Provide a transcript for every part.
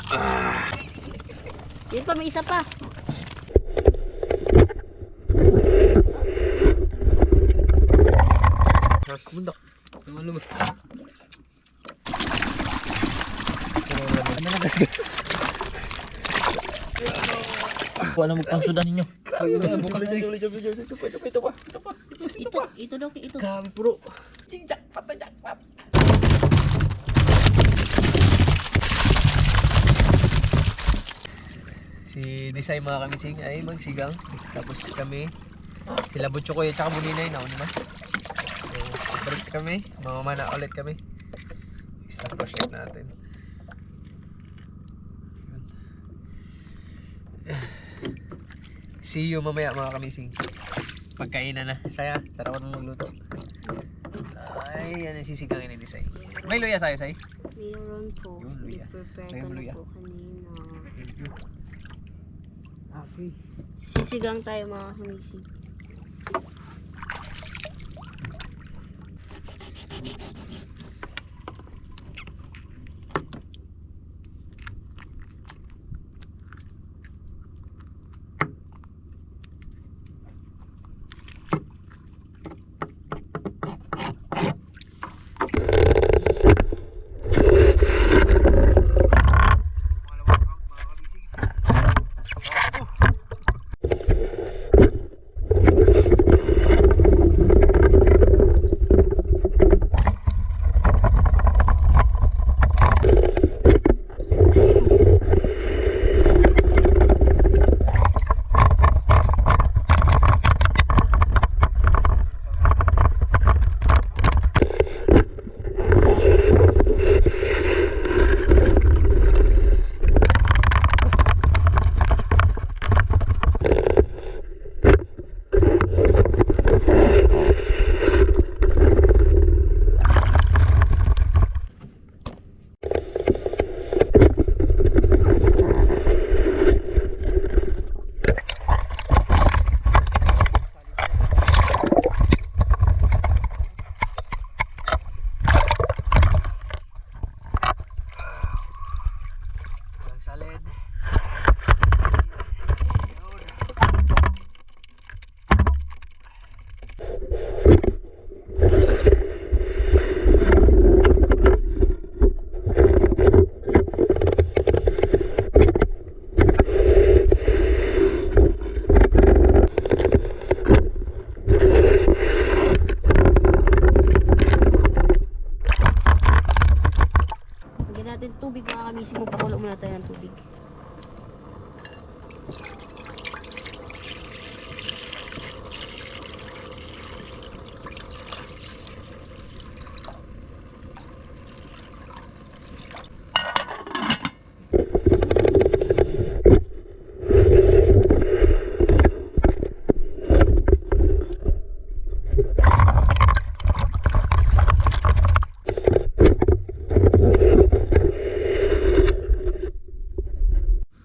Yun pa, may isa pa. Bundak. Ano ba? Ano na gas-gas? Wala mo pang sudan ninyo. Bukas na ito. Ito pa. Ito daw, ito. Grabe bro. Jackpot na jackpot. Si Desai mga kamising ay magsigang. Tapos kami, sila Butchokoy at saka Buninay na naman. So, balik kami, mamamana ulit kami. Extra flashlight natin. See you mamaya mga kamising. Pagkainan na. Saya, sarap ng magluto. Ay, yan ang sisigangin ni Desai. May luya sa'yo, Sai? Mayroon po. Yung luya. I-prepare Ayun, ko na luya. po kanina. Okay. Sisigang tayo mga kamising. Pangalawang round mga kamising. Walang salid. Lagyan natin tubig mga kamising. Magpakulo muna tayo ng tubig.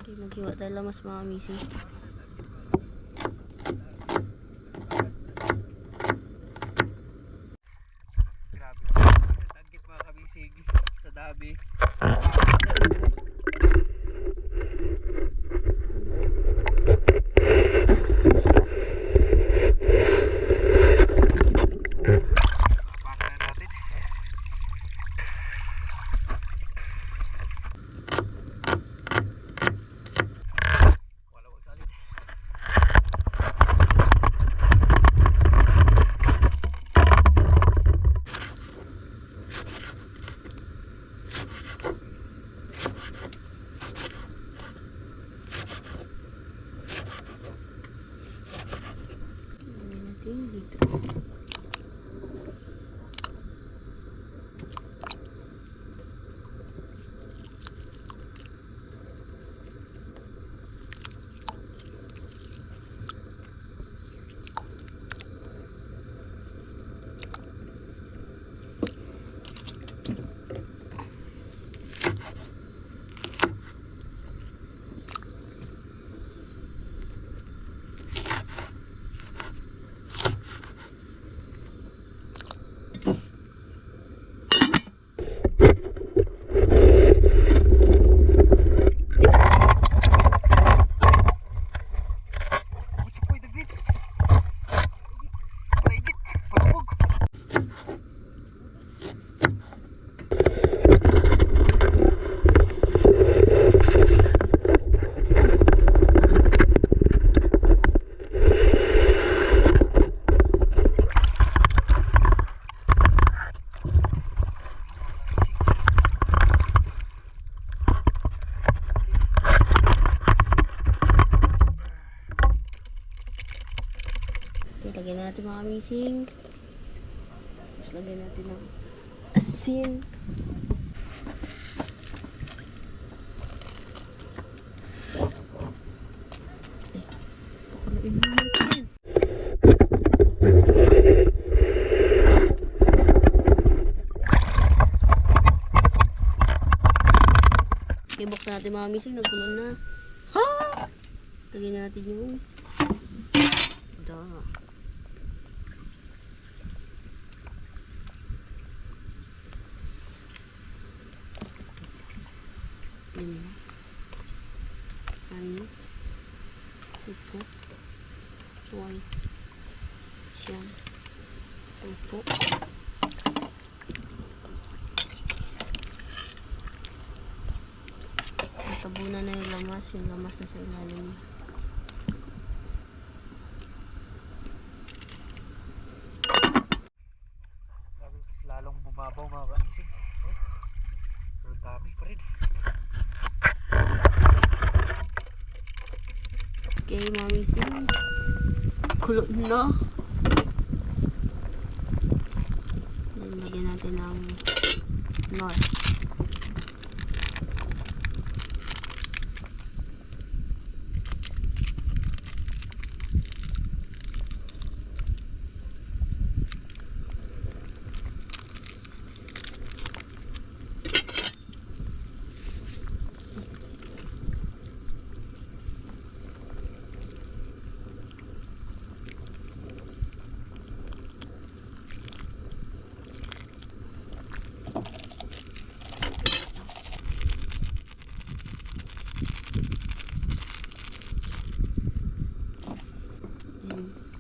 Okay, maghiwa tayo lamas mga kamising. Grabe. Tagit mga kamising sa dabi. Baka na natin. Wala wag salid. Lagyan natin dito. Lagyan natin mga kamising. Tapos lagyan natin ng asin. Pakuluin mo natin. Okay, buksan natin mga kamising. Nagkulo na. Lagyan natin yung isda. Ano? Ito. One. Siyam. 10. Natabunan na yung lamas. Yung lamas na sa ilalim. Lalong bumabaw mga kamising. Oh. Pero dami pa rin. Okay, mga kamising. Kulo na. Then, lagyan natin ng nor.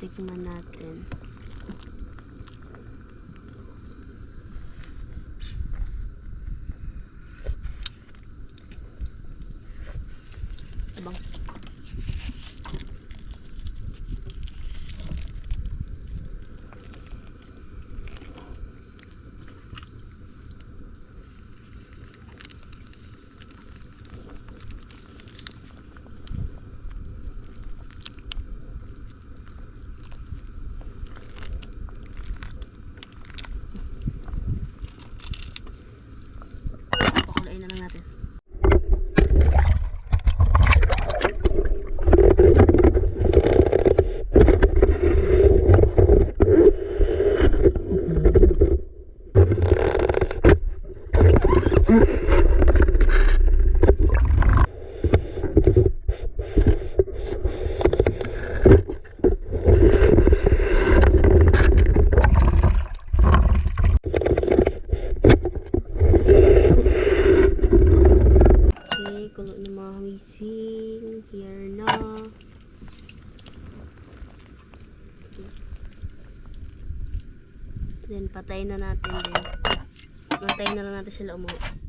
Tikman natin. Abang. Pakulain na lang natin. Kulo ng mga kamising. Here na. Okay. Then, patayin na natin din. Patayin na lang natin sila umuwi.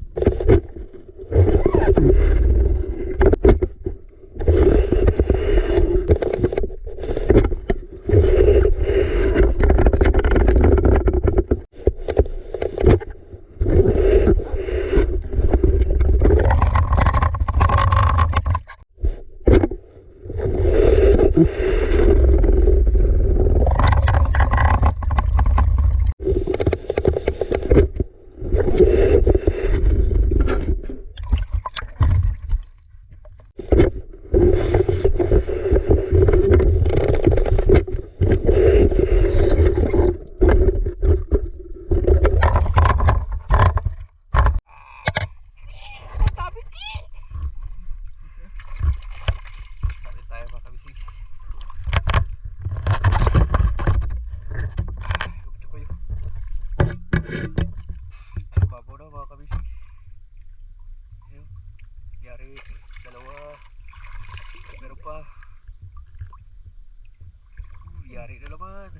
Yari na naman.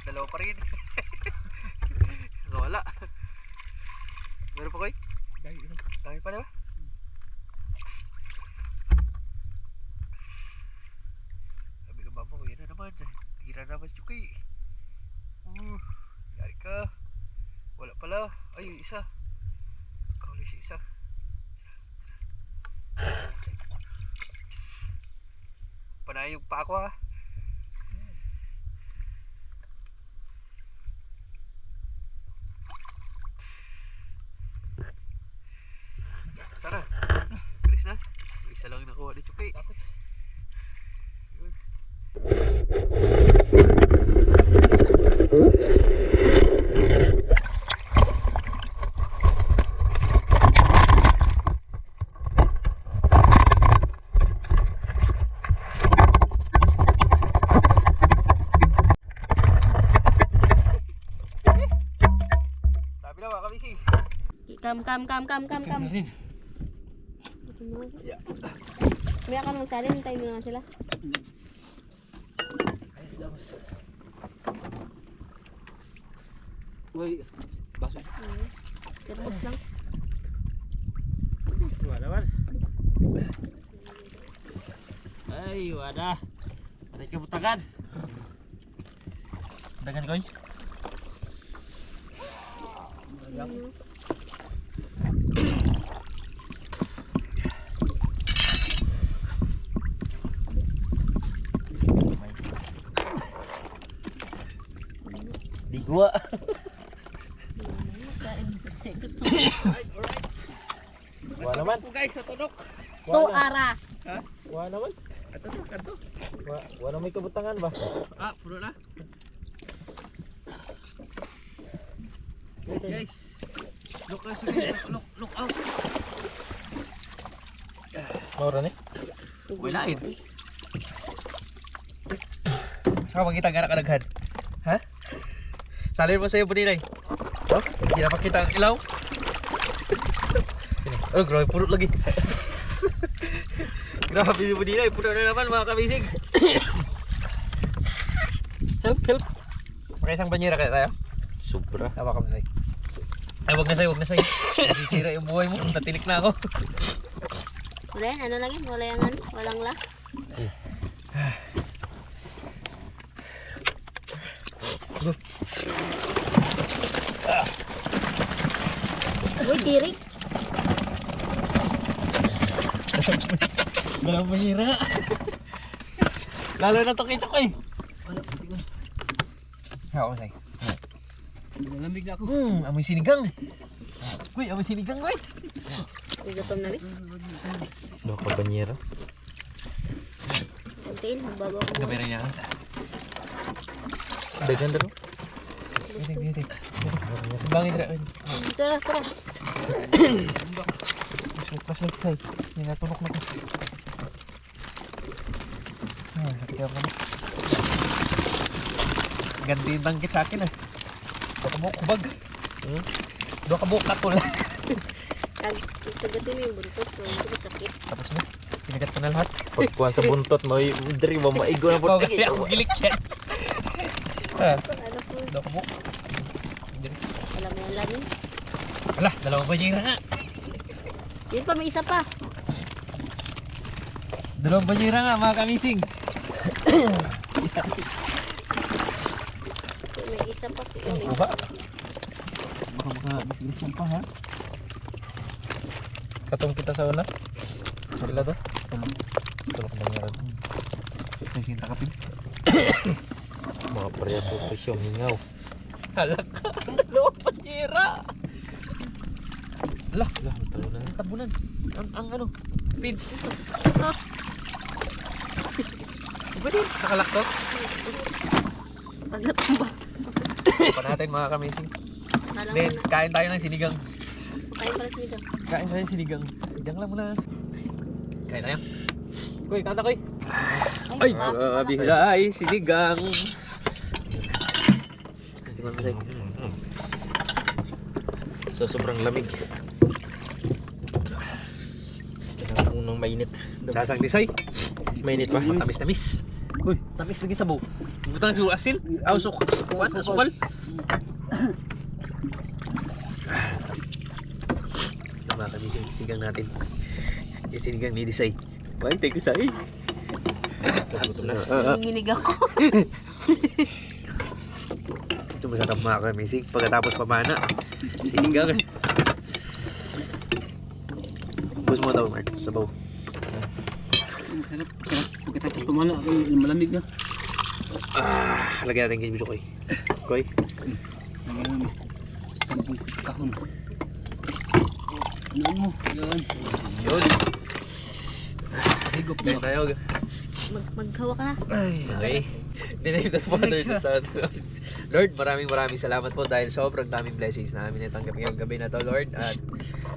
Dalawa pa rin. Wala. Meron pa koy? Dami pa diba? Sabi ng mama ko, yan na naman. Tira naman si Chuky. Yari ka. Wala pala. Ay, yung isa. Kauli si isa. Panay yung pa ako ha. Walang nakuha ni Chupi. Sabi na mga kabising. Kam. Kuya ka naman sali, hintayin mo nga sila. Ayos daw. Uy, baso. Termos lang. Wala man. Ay, wala. Patay ka butagan. Dagan koy. Di gua. Wala man. Guys, sa tunok. To ara. Wala man. Ato to, kanto. Wala may kabutangan ba? Ah, puno na. Guys. Look na sige, look out. Maura ni. Walain. Saka makita nga nakadaghan. Ha? Salin mo sa'yo, Buninay. Oh, hindi na makita ang ilaw. Oh, grabe, purot lagi. Grabe si Buninay, purot na naman mga kabisig. Help. Makaisang banyera kaya tayo? Sobra. Tawa ka masay. Ay, wag na say. Nasisira yung buhay mo, natinik na ako. Wala yan, ano lang yan? Walang la. Uy, tirik. Walang mahira. Lalo na to kay Chokoy. Ako masay. Malamig na ako. Amoy sinigang. Uy, amoy sinigang, boy. Gutom na rin. Dua ka banyera. Kuntiin, bago ako. Gabi rin yan. Dagan daro. Giti. Bangin rin. Tara. Flashlight say. May natunok na ko. Ay, sakit ako na. Ganti yung bangkit sa akin ah. Dua ka buhok kubag. Dua ka buhok katol. Kagatin mo yung buntot. Hindi ko sakit. Tapos na. Pinagat ko na lahat. Pagkuhan sa buntot mo, diri mo maigo na Oh, buntot. kaya ako gilik yan. Ano po? Dua ka buhok. Alam mo yan lagi. Ala, dalawang banyera nga. Yun pa, may isa pa. Dalawang banyera nga mga kamising. May isa pa. Uba. Baka maka-disgrasyon pa ha. Katong kita sa una. Sila to. Tulok banyera. Sa sinta kapin. Mga preso presyong hingaw. Halak ka. Dalawang banyera. Ala, Talunan. tabunan. Ang ano, feeds. Tapos, Iba din, nakalak to. pag natumba. Pa natin mga kamising. Alam mo Then, na. kain tayo ng sinigang. Kain pala sila. Kain tayo ng sinigang. Diyan lang muna. Kain tayo. Koy, kanta koy. Ay, pasok pala. Ay, sinigang. Hindi mo masay. So sobrang lamig. Ang unang mainit. Lasang disay. Mainit pa. Tamis-tamis. Uy, tamis lagi sabaw. Butang sa asin. Aw, kuwan, asukal. Mga kamising, sigang natin. Yung sinigang ni Disay. Why, thank you, Say. Nanginginig ako. Ito masarap mga kamising. Pagkatapos pamana, sinigang. Bus mo daw, Mark. Sabaw. Masarap. Pagkatapos pumala, malamig na. Lagyan natin kay Koy. Koy. Ngayon, 10 kahon. Ano mo? Yan. Yun. Higop Kain na. tayo. Maghawa ka. Okay. In the name of the Father, the Son, Lord, maraming salamat po dahil sobrang daming blessings na amin natanggap ngayong gabi na to, Lord. At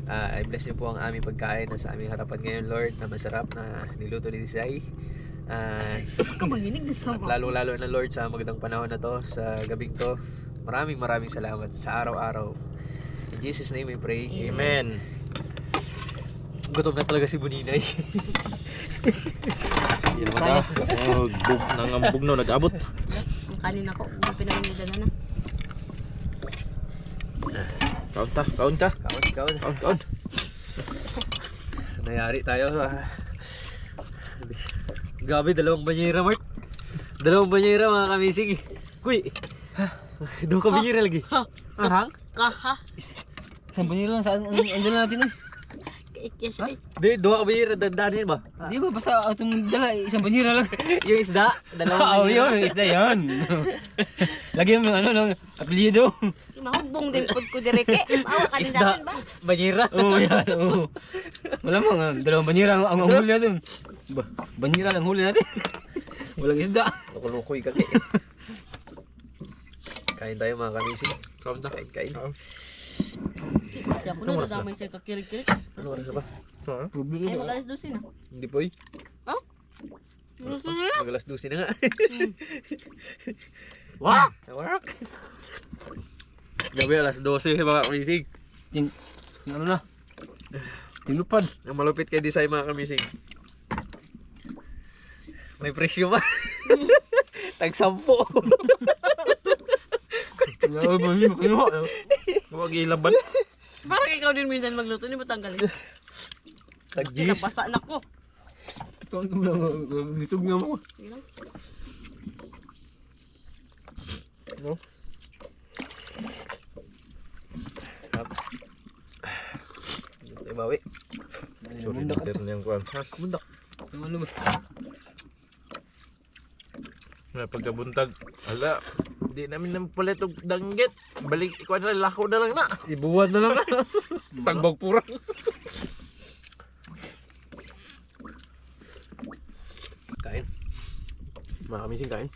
I bless niyo po ang aming pagkain na sa aming harapan ngayon, Lord, na masarap na niluto ni Desai. Kamanginig na sa mga. Lalo-lalo na, Lord, sa magandang panahon na to, sa gabing to. Maraming salamat sa araw-araw. In Jesus' name we pray. Amen. Gutom na talaga si Buninay. Hindi naman na. Nangambog na, nag-abot. Ang kanin ako. Hindi pinamimidala na. Kaon ka. Kaon. Nayari tayo. Grabe, dalawang banyera, Mark. Dalawang banyera, mga kamising. Kuy. Doon ka banyera lagi. Ahang? Kaha? Isang banyo lang. Saan? Andun na natin eh. Yes, ay. Di, dua ka banyera. Dandanin ba? Di ba basta itong dala, isang banyera lang. Yung isda. Dalawang Oo, banyera. yun, isda yun. Lagyan mo ng apelyido. Mahubong din po ko direke. Awa ka din Isda. dapat ba? Banyera. Oo, yan. Oo. Wala mo, dalawang banyera ang huli natin. Banyera lang huli natin. Walang isda. Loko-lokoy kaki. Kain tayo, mga kamising. Kain. Hindi ako na nadamay siya kakirig-kirig. Ano oras na ba? Ay, mag-alas 12 na. Hindi po eh. Oh? Mag-alas 12 na nga. Wah! Work. Gabi alas 12 mga kamising. Ano na? Tinupad. Ang malupit kay Desai, mga kamising. May presyo ba? Tag-10. Huwag ilaban. Parang ikaw din minsan magluto. Hindi mo tanggalin. Tag-10. Napasa anak ko. Ditog nga mo. Sige lang. No? Tayo bawi. Sorry, natin niyang kuhan. Kumundak. Ano ba? Pagkabuntag, ala, di namin nang palit og danggit. Balik, ikuha na, lako na lang na. Ibuwan na lang na. Tagbog purang. Kain. Mga kamising kain.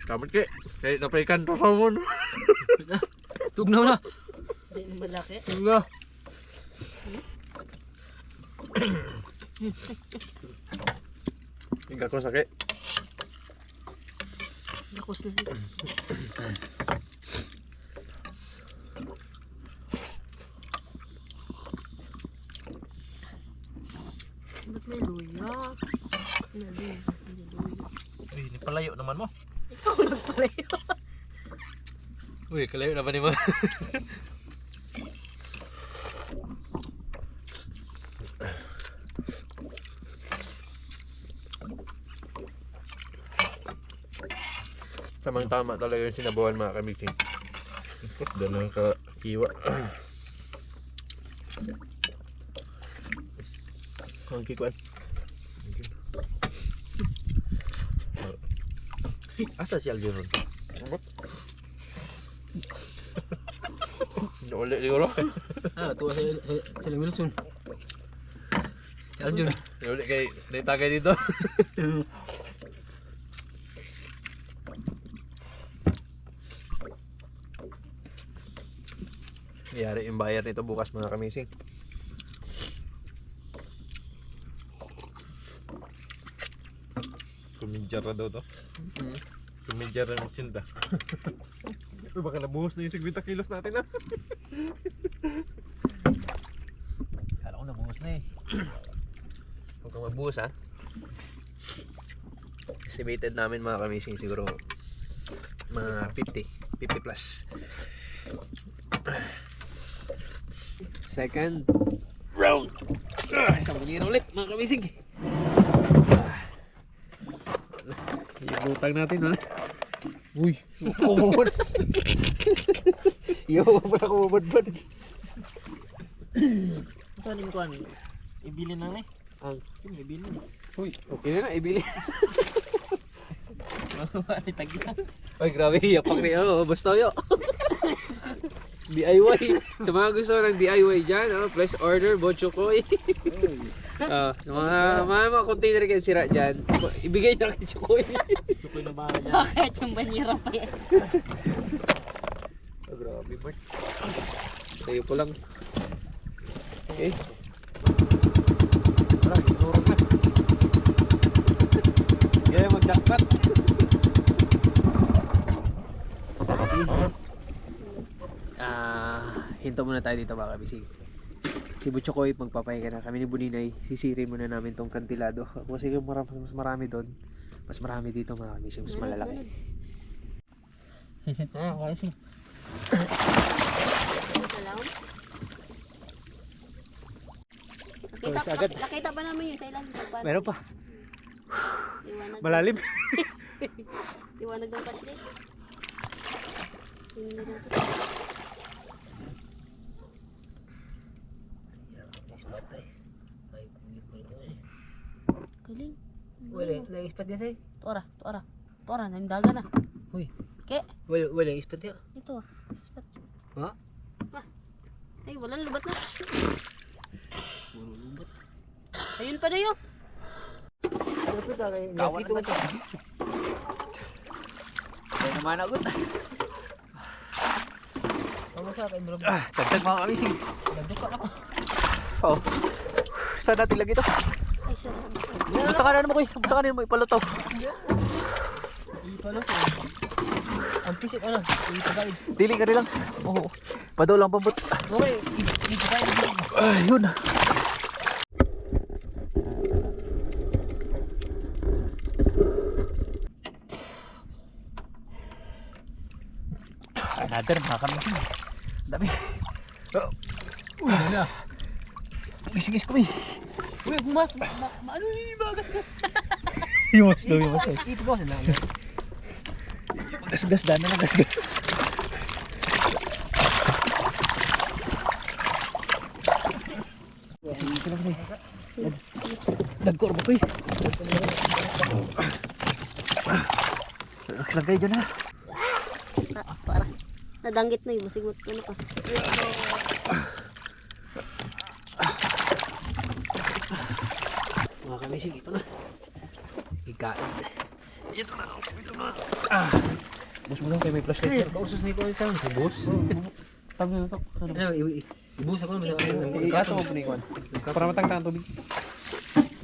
Kamat ke. Kahit napaikan to sa mo. Tugnaw na. Hindi mo malaki. Tugnaw. Hingga ko sakit. Lakos na. Ba't may luya? Hindi luya. Uy, ni palayo naman mo. Ikaw nagpalayo. Uy, kalayo na ba ni mo? Tamang-tama talaga yung sinabawan, mga kamising. Doon lang ka kiwa. Ang kikuan. Asa si Aljon ron? Ulit siguro. Tuwa sa Wilson. Si Aljun. Ulit kay naitagay dito. Yari yung bayar nito bukas, mga kamising. Kumidjar na daw to. Kumidjar na ng cinta. Uy, baka nabuhos na yung 50 kilos natin na. Kala ko nabuhos na eh. Huwag kang magbuhos, ha. Estimated namin, mga kamising, siguro mga 50 plus. Second round. Isang bunira ulit, mga kamising. Ibutang natin, wala. Uy, kumubad. Iyo, wala kumubad-bad. Ito din kuhan. Ibili na eh. ang Ibili. Uy, okay na ibili. Mawari tagla. Ay, grabe, yapak rin. Basta yo. DIY. Sa mga gusto ng DIY dyan, please order Bochokoy. Sa mga container kayo sira dyan, ibigay nyo kay Chokoy. Chukoy na bahala niya. Bakit yung banyera pa yan? Grabe, Bart. Tayo po lang. Okay. Tara, iturog na. Gaya mag-jackpot. Hinto muna tayo dito mga kabisig. Si Butchokoy, magpapahinga na kami ni Buninay. Sisirin muna namin tong kantilado. Kasi mas marami doon. Mas marami dito mga kabisig. Mas malalaki. Sisit na kasi. Nakita pa namin yun sa ilang pagpan. Meron pa. Liwanag. Malalim. Liwanag ng patli. Tingnan natin. Galing. Wala, ispat niya sa'yo. Tora, nandaga na. Uy. Ke, Wala, ispat niya. ito ah. Ispat. Ha? Ay, walang lubat na. Puro lumbat. Ayun pa na yun. Kawan na ito. Kaya naman ako. Ano sa akin, bro? Tagtag mga kabisig. Nagduka ako. Oh. Saan natin lagi ito? Ay, sorry. Buta ka na naman ko. Buta ka na naman ipalutaw. Ipalo ko. Ang pisik ano? Ipagaid. Dili ka rin lang. Oo. Padaw lang pambot. Okay, ipagaid. Ayun. Another mga kamising. Dami. Ano na? Gising-gis ko eh. Uy, mas ano ni bagas-gas. Iwas daw yung masay. Ito ba sila? Gas-gas daan na gas-gas. Nagkorbo ko eh. Naglagay dyan na. Para. Nadanggit na yung masigot ko na pa. Mga kamising, ito na. Ikain. Ito na. Bus mo lang kayo may flashlight. Eh, pausos na ito ang tawag si boss. Tama na ito. Ano, ibus ako naman. Ikaso mo pinikuan. Para matangtang tubig.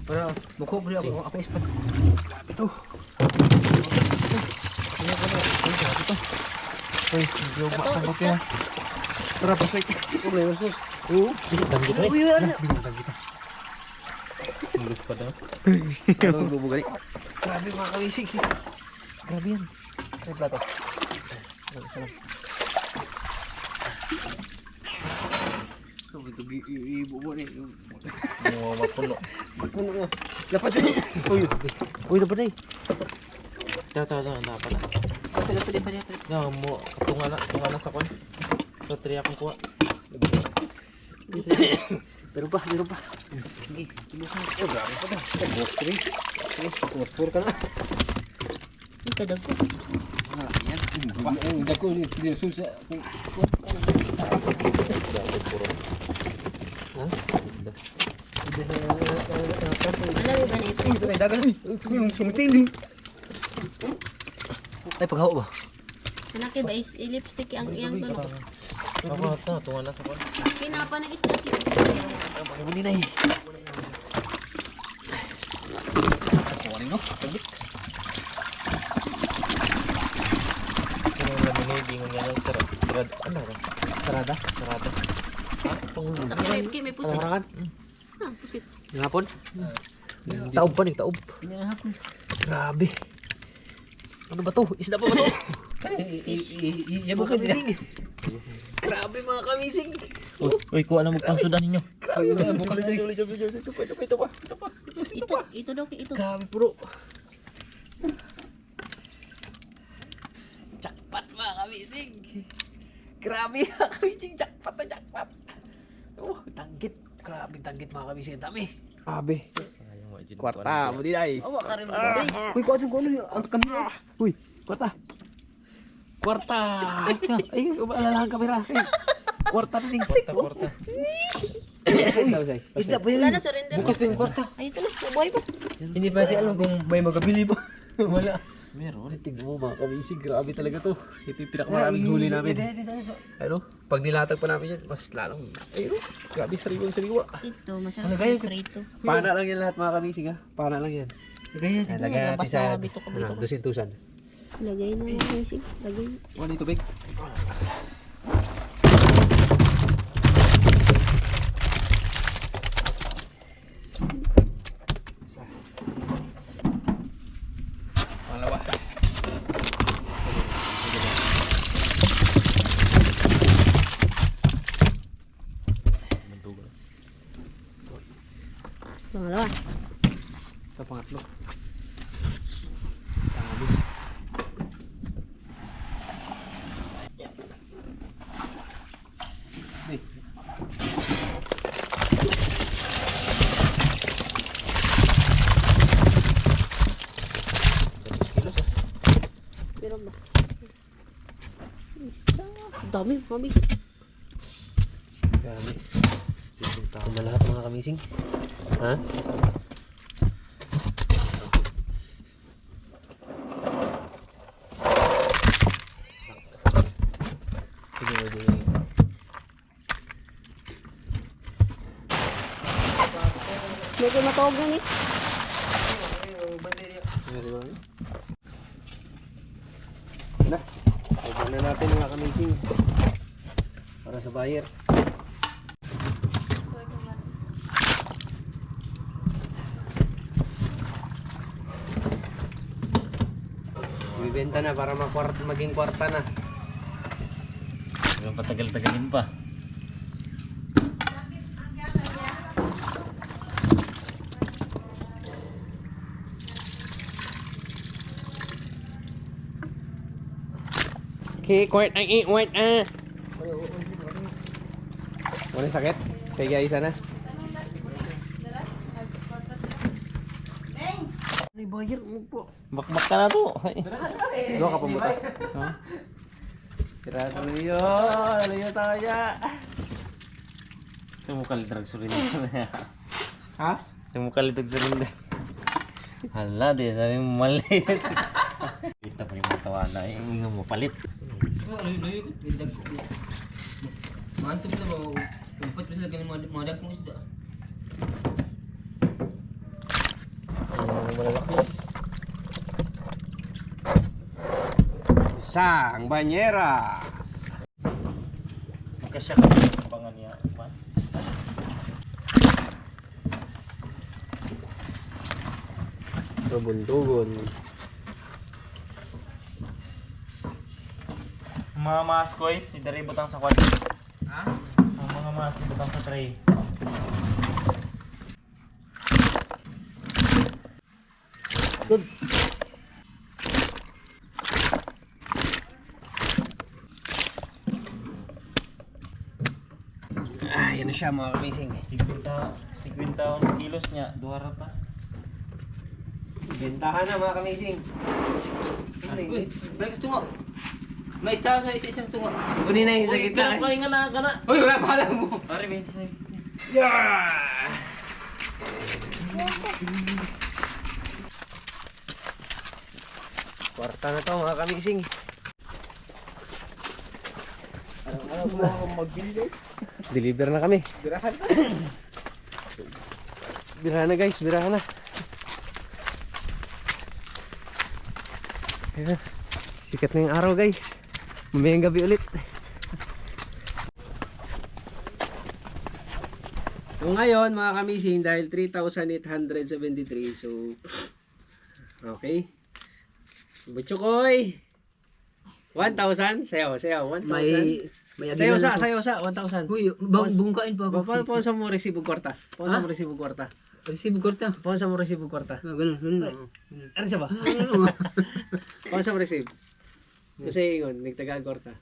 Para muko bro ako ispat. Ito. Ito. Uy, medyo makambot yan. Tara, flashlight. Ko may usos. Oo. Tanggit rin. Uy, ano? Binutang kita. English pa daw. Ano ang bubugali? Grabe mga kamising. Grabe yan. May plato. Ibu ni. Mga mapuno. Puno na. Dapat yun. Uy, dapat na eh. Dapat. Pala. No, mo tunga na sa kon. So, tri akong kuha. Meron pa. Sige, ibus mo. Oh, grabe pa na. Sige, pur ka na. Ang kadag ko. Ang dako ni susa. Alam mo ba na ito? Ito na dagan. Yung sumitin. Ay, paghaw ba? Anaki ba is lipstick ang iyang to. Ako ito, tunga na sa kon. Pinapa na isda siya. Ang muli na eh. Kuwanin mo. Kung namin na hindi nga lang sarad. Ano ba? Sarada. Tapi may pusit. Parangan. Ah, pusit. Ngapon. Taob pa ning taob. Pinahapon. Grabe. Ano ba to? Isda pa ba to? Yabo ka din. Grabe mga kamising. Uy, kuha na magpangsudan ninyo. Grabe. Bukas na rin. Ito pa. Ito daw ito. Grabe bro. Jackpot mga kamising. Grabe mga kamising. Jackpot. Oh, tanggit. Grabe tanggit mga kamising. Ang dami. Abe. Sayang mo, Jin. Kwarta, mo din ay. Awa ka rin mo day. Uy, kuatin ko ano ang kamera. Uy, kwarta. Kwarta. Ay, alalahan kamera. Kwarta na din. Kwarta. Isda pa Wala na, surrender. Bukas pa yung kwarta. Ay, ito na. Mabuhay pa. Hindi pa natin alam kung may magabili pa. Wala. Meron. Tingnan mo mga kamisig, grabe talaga to. Ito yung pinakamaraming huli namin. Ano? Pag nilatag pa namin yan, mas lalong, ayun, grabe sariwang-sariwa. Ito, masarap yung prito. Pana lang yan lahat mga kamisig ha. Pana lang yan. Lagay natin. Lagay natin labas sa na, bito ka, bito ka. dusin-tusan. Lagay na yung music. Lagay. Ano yung tubig? Pangalawa. Pangalawa. Ito pangatlo. Dami. Hey. Pero ba? Isa. Dami, mami. Dami. Ito na lahat mga kamising. Ha? Medyo matawag na ni. Na, huwag na natin mga kamising. Para sa buyer. Bibenta na para maging kwarta na. Hanggang patagal-tagalin pa. Okay, kwart ang iwat Wala sakit? Kaya isa na. Ay, buyer mo po. Bakbak ka na to. Doon ka pumunta. Tirado niyo. Ano yun tayo? Tumukalitrag surin. Ha? Tumukalitrag surin. Hala, di sabi mo maliit. Kita pa yung matawa na. Yung mo palit. Layo ko. Ganda ko. Mantap na ba? Umpat pa sila ganun mga dagkong isda. Sang banyera. Magkasya ka sa pangan niya. Tugon-tugon. Mga maskoy, idari butang sa kwadro. Ha? Ang mga mas butang sa tray. Good. Ah, yan na siya mga kamising. 50 kilos niya, 2 rata. Bentahan na mga kamising. Uy, balik sa tungo. May tao sa isa-isang tungo. Kunin na yung sa gitna. Kaya nga na ka na. Uy, wala pala mo. Pare, Ben. Yeah! Kwarta na to mga kamising. Ano ba akong mag-build? Deliver na kami. Birahan ka. Birahan na guys, birahan na. Ayan. Sikat na yung araw guys. Mamayang gabi ulit. So ngayon mga kamising, dahil 3,873, so okay. Butchokoy 1,000, sayaw, 1,000. Sayaw sa 1,000. Uy, bungkain pa ako. Paano sa mo resibo kwarta? Paano sa mo resibo kwarta? Resibo korta. Paano sa mo resibo kwarta? Ganun, ganun. Ano siya ba? Paano sa mo resibo? Kasi yun, nagtaga kwarta.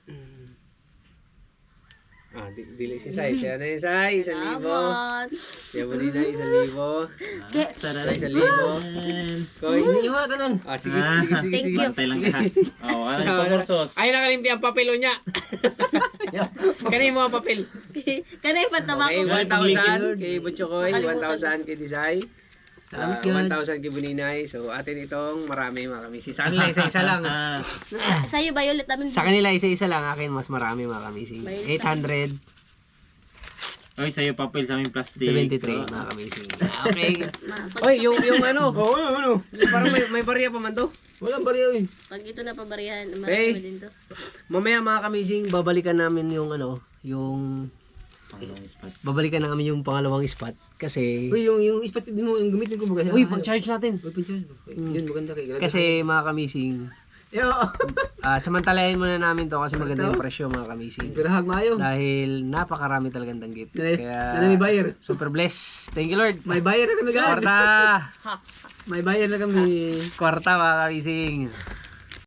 Dili si Sai. Siya na yung Sai. 1,000. Salamat. Siya mo din na 1,000. Ke- Sai 1,000. Koy. Iwa tanan. Sige, sige, sige. Thank you. Pantay lang ka. Oo, ano yung kursos? Ay, nakalimti ang papel niya. Kanina mo ang papel. Kanay patama Okay, ko. 1,000 kay Butchokoy, 1,000 kay Desai. Salamat yan. 1,000 kay Buninay. So, atin itong marami mga kamising. Sa kanila, isa-isa lang. Sa'yo ba ulit namin? Sa kanila, isa-isa lang. Akin, mas marami mga kamising. 800, Oy, sa'yo papel sa aming plastic. 73 mga kamising. Okay. Pag, Oy, yung ano. Oo, ano? Parang may barya pa man to. Walang bariya eh. pag ito na pabarihan, Okay. marami din to. Mamaya mga kamising, babalikan namin yung ano, yung... Pangulong spot. Babalikan namin yung pangalawang spot. Kasi... Uy, yung ispat din mo, yung gamitin ko baga. Uy, pang-charge natin. Uy, pang-charge. Yun, maganda kay Greg. Kasi mga kamising, Yo! samantalahin muna namin to kasi maganda yung presyo mga kamising. Pirahag mayo. Dahil napakarami talagang danggit. Nana may buyer. Super blessed. Thank you Lord. May buyer na kami, God. Kwarta! May buyer na kami. Kwarta mga kamising.